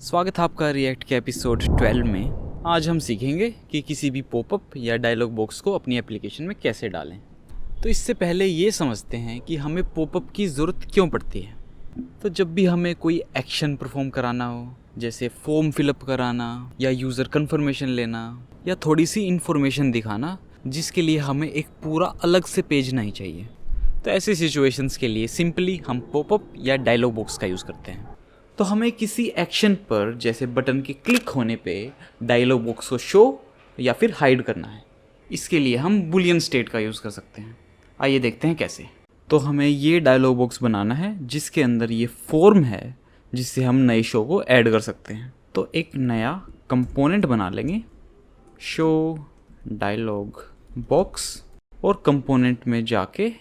स्वागत है आपका रिएक्ट के एपिसोड 12 में। आज हम सीखेंगे कि किसी भी पॉपअप या डायलॉग बॉक्स को अपनी एप्लीकेशन में कैसे डालें। तो इससे पहले ये समझते हैं कि हमें पॉपअप की ज़रूरत क्यों पड़ती है। तो जब भी हमें कोई एक्शन परफॉर्म कराना हो, जैसे फॉर्म फिलअप कराना या यूज़र कन्फर्मेशन लेना या थोड़ी सी इन्फॉर्मेशन दिखाना, जिसके लिए हमें एक पूरा अलग से पेज नहीं चाहिए, तो ऐसी सिचुएशंस के लिए सिंपली हम पॉपअप या डायलॉग बॉक्स का यूज़ करते हैं। तो हमें किसी एक्शन पर जैसे बटन के क्लिक होने पे डायलॉग बॉक्स को शो या फिर हाइड करना है। इसके लिए हम बूलियन स्टेट का यूज़ कर सकते हैं। आइए देखते हैं कैसे। तो हमें ये डायलॉग बॉक्स बनाना है जिसके अंदर ये फॉर्म है जिससे हम नए शो को ऐड कर सकते हैं। तो एक नया कंपोनेंट बना लेंगे, शो डायलॉग बॉक्स, और कंपोनेंट में जाके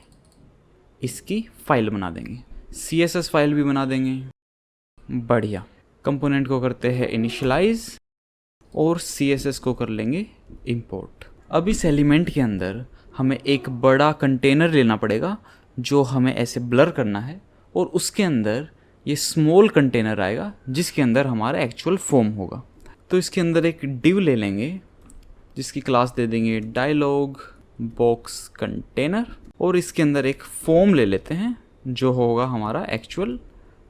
इसकी फाइल बना देंगे, CSS फाइल भी बना देंगे। बढ़िया। कंपोनेंट को करते हैं इनिशियलाइज और CSS को कर लेंगे इंपोर्ट। अब इस एलिमेंट के अंदर हमें एक बड़ा कंटेनर लेना पड़ेगा जो हमें ऐसे ब्लर करना है, और उसके अंदर ये स्मॉल कंटेनर आएगा जिसके अंदर हमारा एक्चुअल फॉर्म होगा। तो इसके अंदर एक डिव ले लेंगे जिसकी क्लास दे देंगे डायलॉग बॉक्स कंटेनर, और इसके अंदर एक फॉर्म ले लेते हैं जो होगा हमारा एक्चुअल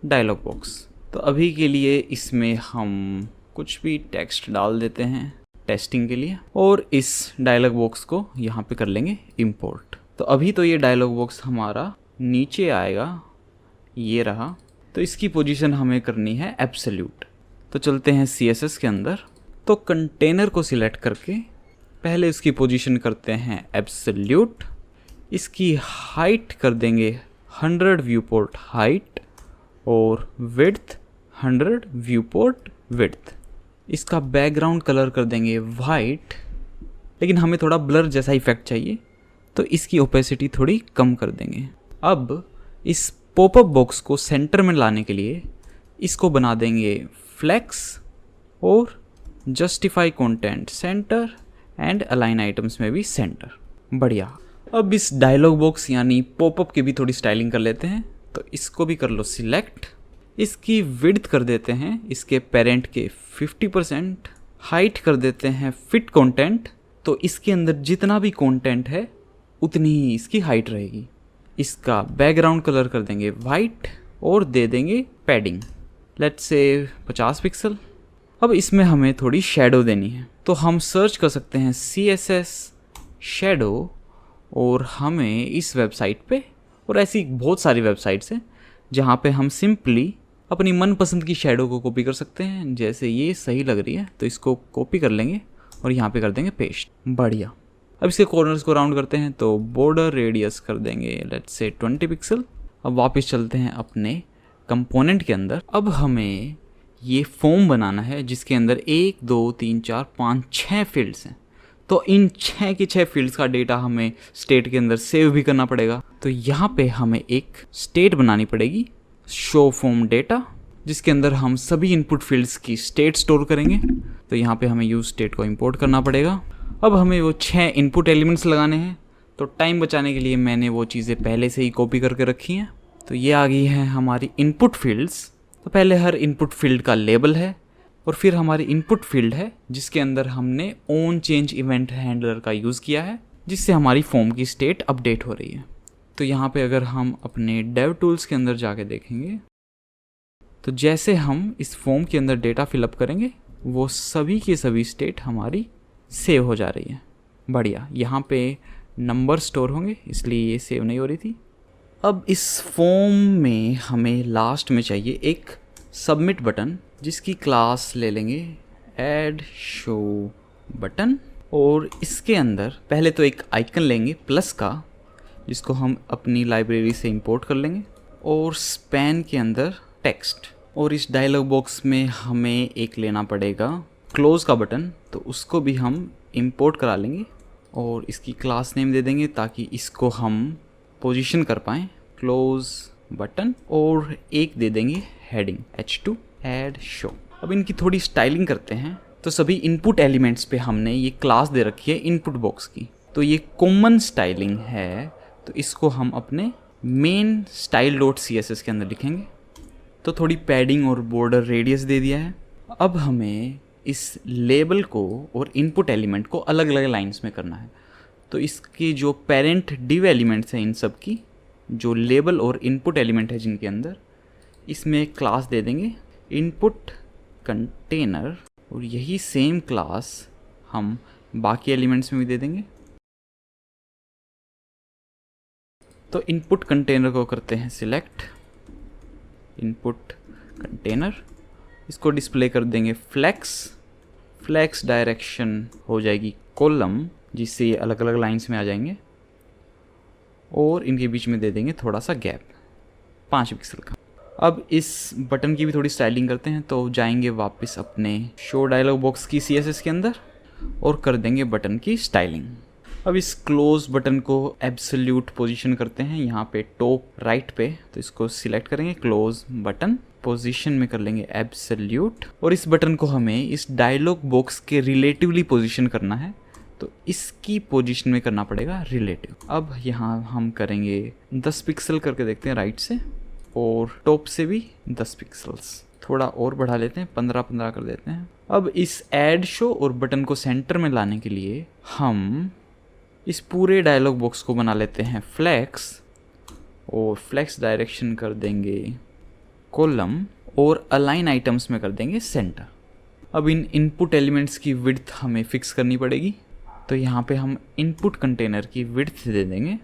डायलॉग बॉक्स। तो अभी के लिए इसमें हम कुछ भी टेक्स्ट डाल देते हैं टेस्टिंग के लिए, और इस डायलॉग बॉक्स को यहाँ पे कर लेंगे इंपोर्ट। तो अभी तो ये डायलॉग बॉक्स हमारा नीचे आएगा, ये रहा। तो इसकी पोजीशन हमें करनी है एब्सोल्यूट। तो चलते हैं CSS के अंदर। तो कंटेनर को सिलेक्ट करके पहले इसकी पोजीशन करते हैं एब्सोल्यूट। इसकी हाइट कर देंगे 100 व्यू पोर्ट हाइट और विड्थ 100 व्यू पोर्ट विड्थ। इसका बैकग्राउंड कलर कर देंगे वाइट, लेकिन हमें थोड़ा ब्लर जैसा इफेक्ट चाहिए तो इसकी ओपेसिटी थोड़ी कम कर देंगे। अब इस पॉपअप बॉक्स को सेंटर में लाने के लिए इसको बना देंगे फ्लेक्स और justify content centre and align items में भी सेंटर। बढ़िया। अब इस डायलॉग बॉक्स यानी पॉपअप की भी थोड़ी स्टाइलिंग कर लेते हैं। तो इसको भी कर लो सिलेक्ट। इसकी विड्थ कर देते हैं इसके पेरेंट के 50%, हाइट कर देते हैं फिट कंटेंट, तो इसके अंदर जितना भी कंटेंट है उतनी ही इसकी हाइट रहेगी। इसका बैकग्राउंड कलर कर देंगे वाइट और दे देंगे पैडिंग, लेट्स से 50 पिक्सल। अब इसमें हमें थोड़ी शेडो देनी है, तो हम सर्च कर सकते हैं CSS शेडो, और हमें इस वेबसाइट पे, और ऐसी बहुत सारी वेबसाइट्स हैं जहाँ पे हम सिंपली अपनी मनपसंद की शेडो को कॉपी कर सकते हैं। जैसे ये सही लग रही है तो इसको कॉपी कर लेंगे और यहाँ पे कर देंगे पेस्ट। बढ़िया। अब इसके कॉर्नर्स को राउंड करते हैं, तो बॉर्डर रेडियस कर देंगे लेट्स से 20 पिक्सल। अब वापस चलते हैं अपने कंपोनेंट के अंदर। अब हमें ये फॉर्म बनाना है जिसके अंदर 1 2 3 4 5 6 फील्ड्स हैं। तो इन 6 के 6 फील्ड्स का डेटा हमें स्टेट के अंदर सेव भी करना पड़ेगा। तो यहाँ पे हमें एक स्टेट बनानी पड़ेगी, शो फॉर्म डेटा, जिसके अंदर हम सभी इनपुट फील्ड्स की स्टेट स्टोर करेंगे। तो यहाँ पे हमें यूज स्टेट को इंपोर्ट करना पड़ेगा। अब हमें वो 6 इनपुट एलिमेंट्स लगाने हैं, तो टाइम बचाने के लिए मैंने वो चीज़ें पहले से ही कॉपी करके रखी हैं। तो ये आ गई है हमारी इनपुट फील्ड्स। तो पहले हर इनपुट फील्ड का लेबल है, और फिर हमारी इनपुट फील्ड है जिसके अंदर हमने ऑन चेंज इवेंट हैंडलर का यूज़ किया है, जिससे हमारी फॉर्म की स्टेट अपडेट हो रही है। तो यहाँ पे अगर हम अपने डेव टूल्स के अंदर जाके देखेंगे, तो जैसे हम इस फॉर्म के अंदर डेटा फिलअप करेंगे वो सभी की सभी स्टेट हमारी सेव हो जा रही है। बढ़िया। यहाँ पे नंबर स्टोर होंगे इसलिए ये सेव नहीं हो रही थी। अब इस फॉर्म में हमें लास्ट में चाहिए एक सबमिट बटन, जिसकी क्लास ले लेंगे ऐड शो बटन, और इसके अंदर पहले तो एक आइकन लेंगे प्लस का, जिसको हम अपनी लाइब्रेरी से इंपोर्ट कर लेंगे, और स्पैन के अंदर टेक्स्ट, और इस डायलॉग बॉक्स में हमें एक लेना पड़ेगा क्लोज का बटन, तो उसको भी हम इंपोर्ट करा लेंगे और इसकी क्लास नेम दे देंगे ताकि इसको हम पोजीशन कर पाएँ, क्लोज बटन, और एक दे देंगे हेडिंग H2 ऐड शो। अब इनकी थोड़ी स्टाइलिंग करते हैं। तो सभी इनपुट एलिमेंट्स पे हमने ये क्लास दे रखी है इनपुट बॉक्स की, तो ये कॉमन स्टाइलिंग है, तो इसको हम अपने मेन स्टाइल डॉट CSS के अंदर लिखेंगे। तो थोड़ी पैडिंग और बॉर्डर रेडियस दे दिया है। अब हमें इस लेबल को और इनपुट एलिमेंट को अलग अलग लाइंस में करना है। तो इसकी जो पेरेंट डिव एलिमेंट्स हैं, इन सब की जो लेबल और इनपुट एलिमेंट है जिनके अंदर, इसमें एक क्लास दे देंगे इनपुट कंटेनर, और यही सेम क्लास हम बाकी एलिमेंट्स में भी दे देंगे। तो इनपुट कंटेनर को करते हैं सिलेक्ट, इनपुट कंटेनर, इसको डिस्प्ले कर देंगे फ्लैक्स डायरेक्शन हो जाएगी कॉलम, जिससे ये अलग अलग लाइंस में आ जाएंगे, और इनके बीच में दे देंगे थोड़ा सा गैप 5 पिक्सल का। अब इस बटन की भी थोड़ी स्टाइलिंग करते हैं, तो जाएंगे वापस अपने शो डायलॉग बॉक्स की CSS के अंदर और कर देंगे बटन की स्टाइलिंग। अब इस क्लोज बटन को एब्सोल्यूट पोजीशन करते हैं यहाँ पे टॉप राइट पे, तो इसको सिलेक्ट करेंगे क्लोज बटन, पोजीशन में कर लेंगे एब्सोल्यूट, और इस बटन को हमें इस डायलॉग बॉक्स के रिलेटिवली पोजीशन करना है, तो इसकी पोजीशन में करना पड़ेगा रिलेटिव। अब यहाँ हम करेंगे 10 पिक्सल करके देखते हैं राइट से, और टॉप से भी 10 पिक्सल्स, थोड़ा और बढ़ा लेते हैं, 15 कर देते हैं। अब इस ऐड शो और बटन को सेंटर में लाने के लिए हम इस पूरे डायलॉग बॉक्स को बना लेते हैं फ्लैक्स, और फ्लैक्स डायरेक्शन कर देंगे कॉलम, और अलाइन आइटम्स में कर देंगे सेंटर। अब इन इनपुट एलिमेंट्स की विड्थ हमें फिक्स करनी पड़ेगी, तो यहाँ पे हम इनपुट कंटेनर की विड्थ दे देंगे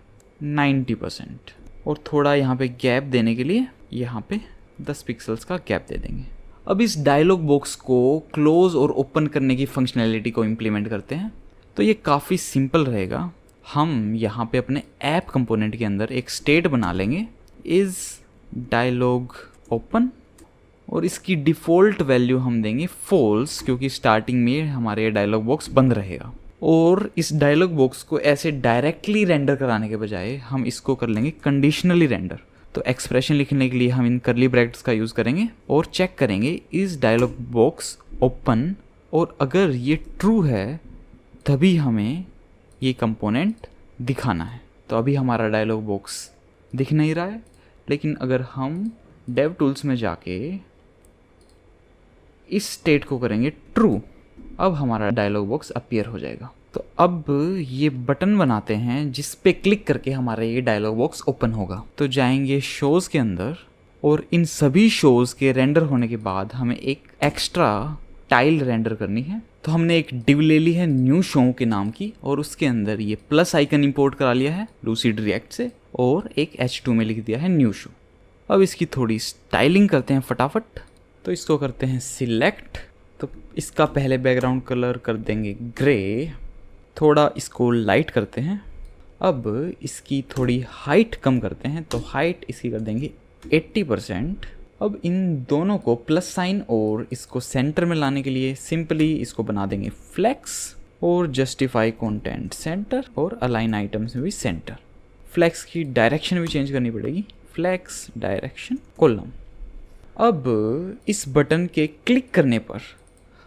90%, और थोड़ा यहाँ पे गैप देने के लिए यहाँ पे 10 पिक्सल्स का गैप दे देंगे। अब इस डायलॉग बॉक्स को क्लोज और ओपन करने की फंक्शनैलिटी को इम्प्लीमेंट करते हैं। तो ये काफ़ी सिंपल रहेगा। हम यहाँ पे अपने ऐप कंपोनेंट के अंदर एक स्टेट बना लेंगे इज़ डायलॉग ओपन, और इसकी डिफ़ॉल्ट वैल्यू हम देंगे फॉल्स, क्योंकि स्टार्टिंग में हमारे डायलॉग बॉक्स बंद रहेगा। और इस डायलॉग बॉक्स को ऐसे डायरेक्टली रेंडर कराने के बजाय हम इसको कर लेंगे कंडीशनली रेंडर। तो एक्सप्रेशन लिखने के लिए हम इन कर्ली ब्रैकेट्स का यूज़ करेंगे और चेक करेंगे इस डायलॉग बॉक्स ओपन, और अगर ये ट्रू है तभी हमें ये कंपोनेंट दिखाना है। तो अभी हमारा डायलॉग बॉक्स दिख नहीं रहा है, लेकिन अगर हम डेव टूल्स में जाके इस स्टेट को करेंगे ट्रू, अब हमारा डायलॉग बॉक्स अपीयर हो जाएगा। तो अब ये बटन बनाते हैं जिस पे क्लिक करके हमारा ये डायलॉग बॉक्स ओपन होगा। तो जाएंगे शोज़ के अंदर, और इन सभी शोज़ के रेंडर होने के बाद हमें एक एक्स्ट्रा टाइल रेंडर करनी है। तो हमने एक डिव ले ली है न्यू शो के नाम की, और उसके अंदर ये प्लस आइकन इंपोर्ट करा लिया है लूसिड रिएक्ट से, और एक H2 में लिख दिया है न्यू शो। अब इसकी थोड़ी स्टाइलिंग करते हैं फटाफट। तो इसको करते हैं सिलेक्ट, तो इसका पहले बैकग्राउंड कलर कर देंगे ग्रे, थोड़ा इसको लाइट करते हैं। अब इसकी थोड़ी हाइट कम करते हैं, तो हाइट इसकी कर देंगे 80%। अब इन दोनों को प्लस साइन और इसको सेंटर में लाने के लिए सिंपली इसको बना देंगे फ्लेक्स, और जस्टिफाई कंटेंट सेंटर, और अलाइन आइटम्स में भी सेंटर। फ्लेक्स की डायरेक्शन भी चेंज करनी पड़ेगी, फ्लेक्स डायरेक्शन कॉलम। अब इस बटन के क्लिक करने पर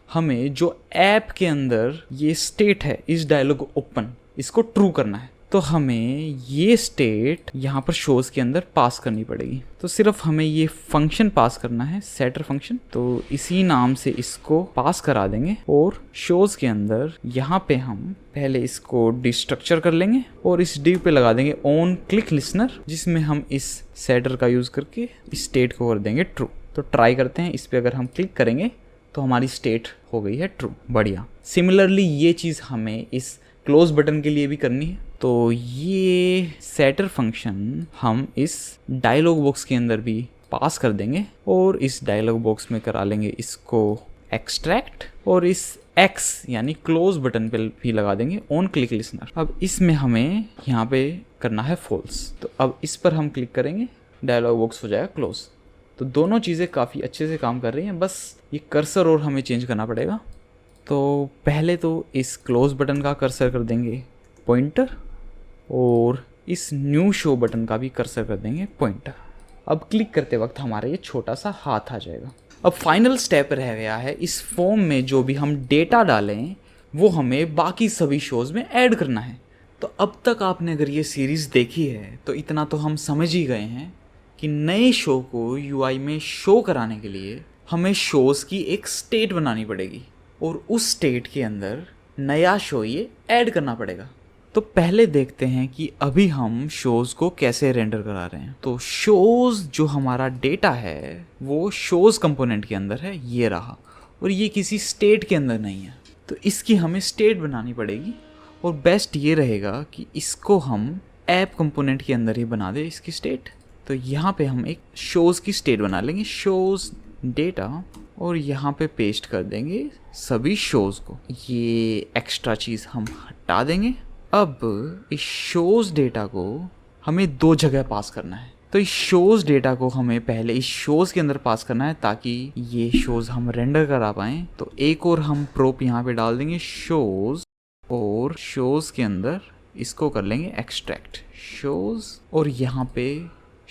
हमें जो ऐप के अंदर ये स्टेट है इस डायलॉग ओपन, इसको ट्रू करना है। तो हमें ये स्टेट यहाँ पर शोज़ के अंदर पास करनी पड़ेगी। तो सिर्फ हमें ये फंक्शन पास करना है, सेटर फंक्शन, तो इसी नाम से इसको पास करा देंगे। और शोज़ के अंदर यहाँ पे हम पहले इसको डिस्ट्रक्चर कर लेंगे, और इस डिव पे लगा देंगे ऑन क्लिक लिसनर, जिसमें हम इस सेटर का यूज़ करके इस स्टेट को कर देंगे ट्रू। तो ट्राई करते हैं, इस पर अगर हम क्लिक करेंगे तो हमारी स्टेट हो गई है ट्रू। बढ़िया। सिमिलरली ये चीज़ हमें इस क्लोज बटन के लिए भी करनी है। तो ये सेटर फंक्शन हम इस डायलॉग बॉक्स के अंदर भी पास कर देंगे, और इस डायलॉग बॉक्स में करा लेंगे इसको एक्सट्रैक्ट, और इस X यानी क्लोज बटन पे भी लगा देंगे ऑन क्लिक लिसनर। अब इसमें हमें यहाँ पे करना है फॉल्स, तो अब इस पर हम क्लिक करेंगे, डायलॉग बॉक्स हो जाएगा क्लोज। तो दोनों चीज़ें काफ़ी अच्छे से काम कर रही हैं, बस ये कर्सर और हमें चेंज करना पड़ेगा। तो पहले तो इस क्लोज बटन का कर्सर कर देंगे पॉइंटर, और इस न्यू शो बटन का भी कर्सर कर देंगे पॉइंटर। अब क्लिक करते वक्त हमारा ये छोटा सा हाथ आ जाएगा। अब फाइनल स्टेप रह गया है, इस फॉर्म में जो भी हम डेटा डालें वो हमें बाकी सभी शोज़ में ऐड करना है। तो अब तक आपने अगर ये सीरीज़ देखी है तो इतना तो हम समझ ही गए हैं कि नए शो को UI में शो कराने के लिए हमें शोज़ की एक स्टेट बनानी पड़ेगी और उस स्टेट के अंदर नया शो ये ऐड करना पड़ेगा। तो पहले देखते हैं कि अभी हम शोज़ को कैसे रेंडर करा रहे हैं। तो शोज़ जो हमारा डेटा है वो शोज़ कंपोनेंट के अंदर है, ये रहा, और ये किसी स्टेट के अंदर नहीं है। तो इसकी हमें स्टेट बनानी पड़ेगी और बेस्ट ये रहेगा कि इसको हम ऐप कंपोनेंट के अंदर ही बना दें इसकी स्टेट। तो यहाँ पे हम एक शोज़ की स्टेट बना लेंगे, शोज़ डेटा, और यहाँ पे पेस्ट कर देंगे सभी शोज़ को। ये एक्स्ट्रा चीज़ हम हटा देंगे। अब इस शोज़ डेटा को हमें दो जगह पास करना है। तो इस शोज़ डेटा को हमें पहले इस शोज़ के अंदर पास करना है ताकि ये शोज़ हम रेंडर करा पाएँ। तो एक और हम प्रोप यहाँ पे डाल देंगे शोज़, और शोज़ के अंदर इसको कर लेंगे एक्सट्रैक्ट शोज़, और यहाँ पे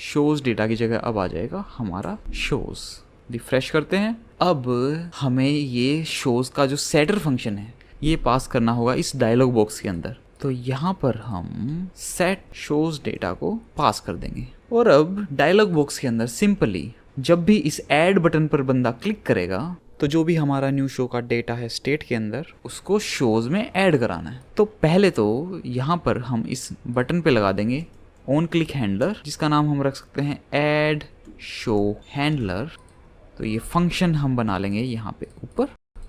शोज़ डेटा की जगह अब आ जाएगा हमारा शोज़। रिफ्रेश करते हैं। अब हमें ये शोज़ का जो सेटर फंक्शन है ये पास करना होगा इस डायलॉग बॉक्स के अंदर। तो यहाँ पर हम सेट शोज़ डेटा को पास कर देंगे, और अब डायलॉग बॉक्स के अंदर सिंपली जब भी इस ऐड बटन पर बंदा क्लिक करेगा तो जो भी हमारा न्यू शो का डेटा है स्टेट के अंदर उसको शोज़ में ऐड कराना है। तो पहले तो यहाँ पर हम इस बटन पे लगा देंगे ऑन क्लिक हैंडलर, जिसका नाम हम रख सकते हैं ऐड शो हैंडलर। तो ये फंक्शन हम बना लेंगे यहाँ पे ऊपर।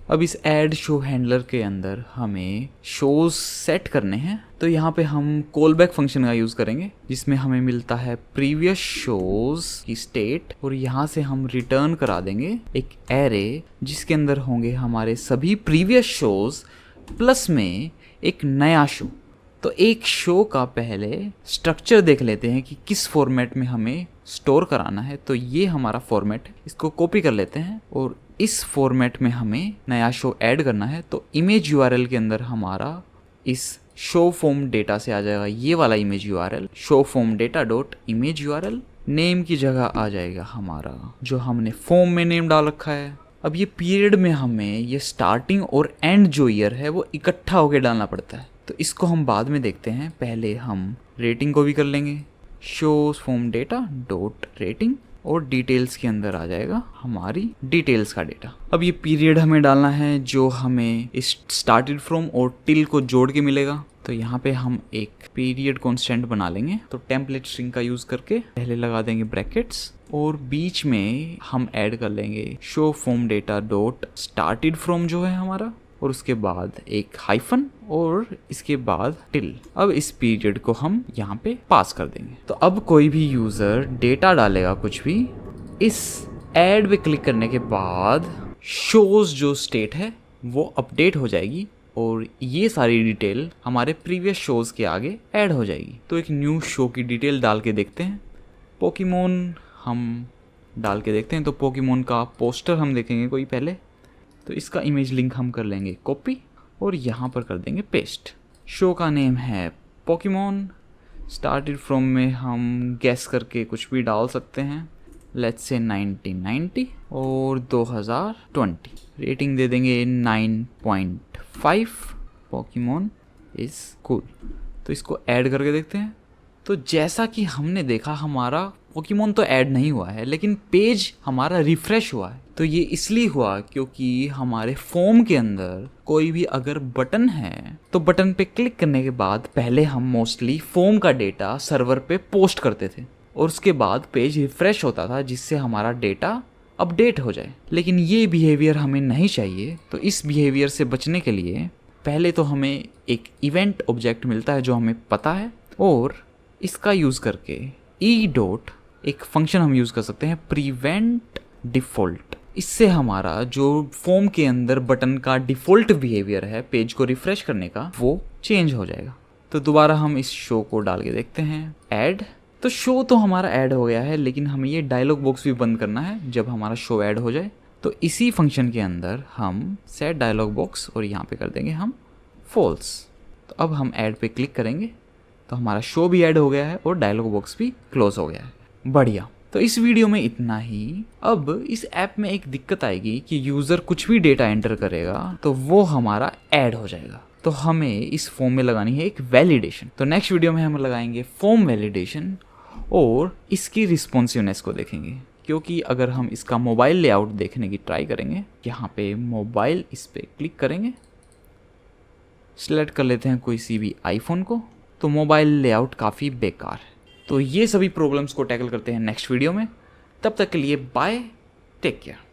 अब इस ऐड शो हैंडलर के अंदर हमें शोज़ सेट करने हैं। तो यहाँ पे हम कॉल बैक फंक्शन का यूज़ करेंगे जिसमें हमें मिलता है प्रीवियस शोज़ की स्टेट, और यहाँ से हम रिटर्न करा देंगे एक एरे जिसके अंदर होंगे हमारे सभी प्रीवियस शोज़ प्लस में एक नया शो। तो एक शो का पहले स्ट्रक्चर देख लेते हैं कि किस फॉर्मेट में हमें स्टोर कराना है। तो ये हमारा फॉर्मेट है, इसको कॉपी कर लेते हैं और इस फॉर्मेट में हमें नया शो ऐड करना है। तो इमेज यूआरएल के अंदर हमारा इस शो फॉर्म डेटा से आ जाएगा ये वाला image URL, show form data dot image URL. Name की जगह आ जाएगा हमारा जो हमने फॉर्म में नेम डाल रखा है। अब ये पीरियड में हमें ये स्टार्टिंग और एंड जो ईयर है वो इकट्ठा होकर डालना पड़ता है। तो इसको हम बाद में देखते हैं, पहले हम रेटिंग को भी कर लेंगे, shows form data dot rating, और डिटेल्स के अंदर आ जाएगा हमारी डिटेल्स का डेटा। अब ये पीरियड हमें डालना है जो हमें इस स्टार्टेड फ्रॉम और टिल को जोड़ के मिलेगा। तो यहाँ पे हम एक पीरियड कॉन्स्टेंट बना लेंगे। तो टेम्पलेट स्ट्रिंग का यूज़ करके पहले लगा देंगे ब्रैकेट्स, और बीच में हम ऐड कर लेंगे show form data dot started from जो है हमारा, और उसके बाद एक हाइफन, और इसके बाद टिल। अब इस पीरियड को हम यहाँ पे पास कर देंगे। तो अब कोई भी यूज़र डेटा डालेगा कुछ भी, इस ऐड पे क्लिक करने के बाद शोज़ जो स्टेट है वो अपडेट हो जाएगी, और ये सारी डिटेल हमारे प्रीवियस शोज़ के आगे ऐड हो जाएगी। तो एक न्यू शो की डिटेल डाल के देखते हैं। पोकेमोन हम डाल के देखते हैं। तो पोकेमोन का पोस्टर हम देखेंगे कोई पहले। तो इसका इमेज लिंक हम कर लेंगे कॉपी, और यहाँ पर कर देंगे पेस्ट। शो का नेम है पोकेमोन। स्टार्टेड फ्रॉम में हम गैस करके कुछ भी डाल सकते हैं, लेट्स से 1990 और 2020। रेटिंग दे देंगे 9.5। Pokemon is cool. तो इसको ऐड करके देखते हैं। तो जैसा कि हमने देखा हमारा पोकेमोन तो ऐड नहीं हुआ है, लेकिन पेज हमारा रिफ्रेश हुआ है। तो ये इसलिए हुआ क्योंकि हमारे फॉर्म के अंदर कोई भी अगर बटन है तो बटन पे क्लिक करने के बाद पहले हम मोस्टली फॉर्म का डेटा सर्वर पे पोस्ट करते थे, और उसके बाद पेज रिफ्रेश होता था जिससे हमारा डेटा अपडेट हो जाए। लेकिन ये बिहेवियर हमें नहीं चाहिए। तो इस बिहेवियर से बचने के लिए पहले तो हमें एक इवेंट ऑब्जेक्ट मिलता है जो हमें पता है, और इसका यूज़ करके ई डॉट एक फंक्शन हम यूज़ कर सकते हैं प्रिवेंट डिफ़ॉल्ट। इससे हमारा जो फॉर्म के अंदर बटन का डिफ़ॉल्ट बिहेवियर है पेज को रिफ़्रेश करने का वो चेंज हो जाएगा। तो दोबारा हम इस शो को डाल के देखते हैं ऐड। तो शो तो हमारा ऐड हो गया है, लेकिन हमें ये डायलॉग बॉक्स भी बंद करना है जब हमारा शो ऐड हो जाए। तो इसी फंक्शन के अंदर हम सेट डायलॉग बॉक्स, और यहाँ पे कर देंगे हम फॉल्स। तो अब हम ऐड पे क्लिक करेंगे तो हमारा शो भी ऐड हो गया है और डायलॉग बॉक्स भी क्लोज हो गया है। बढ़िया। तो इस वीडियो में इतना ही। अब इस ऐप में एक दिक्कत आएगी कि यूज़र कुछ भी डेटा एंटर करेगा तो वो हमारा ऐड हो जाएगा। तो हमें इस फॉर्म में लगानी है एक वैलिडेशन। तो नेक्स्ट वीडियो में हम लगाएंगे फॉर्म वैलिडेशन और इसकी रिस्पॉन्सिवनेस को देखेंगे, क्योंकि अगर हम इसका मोबाइल लेआउट देखने की ट्राई करेंगे, यहाँ पे मोबाइल, इस पर क्लिक करेंगे, सिलेक्ट कर लेते हैं कोई सी भी आईफोन को, तो मोबाइल लेआउट काफ़ी बेकार है। तो ये सभी प्रॉब्लम्स को टैकल करते हैं नेक्स्ट वीडियो में। तब तक के लिए बाय, टेक केयर।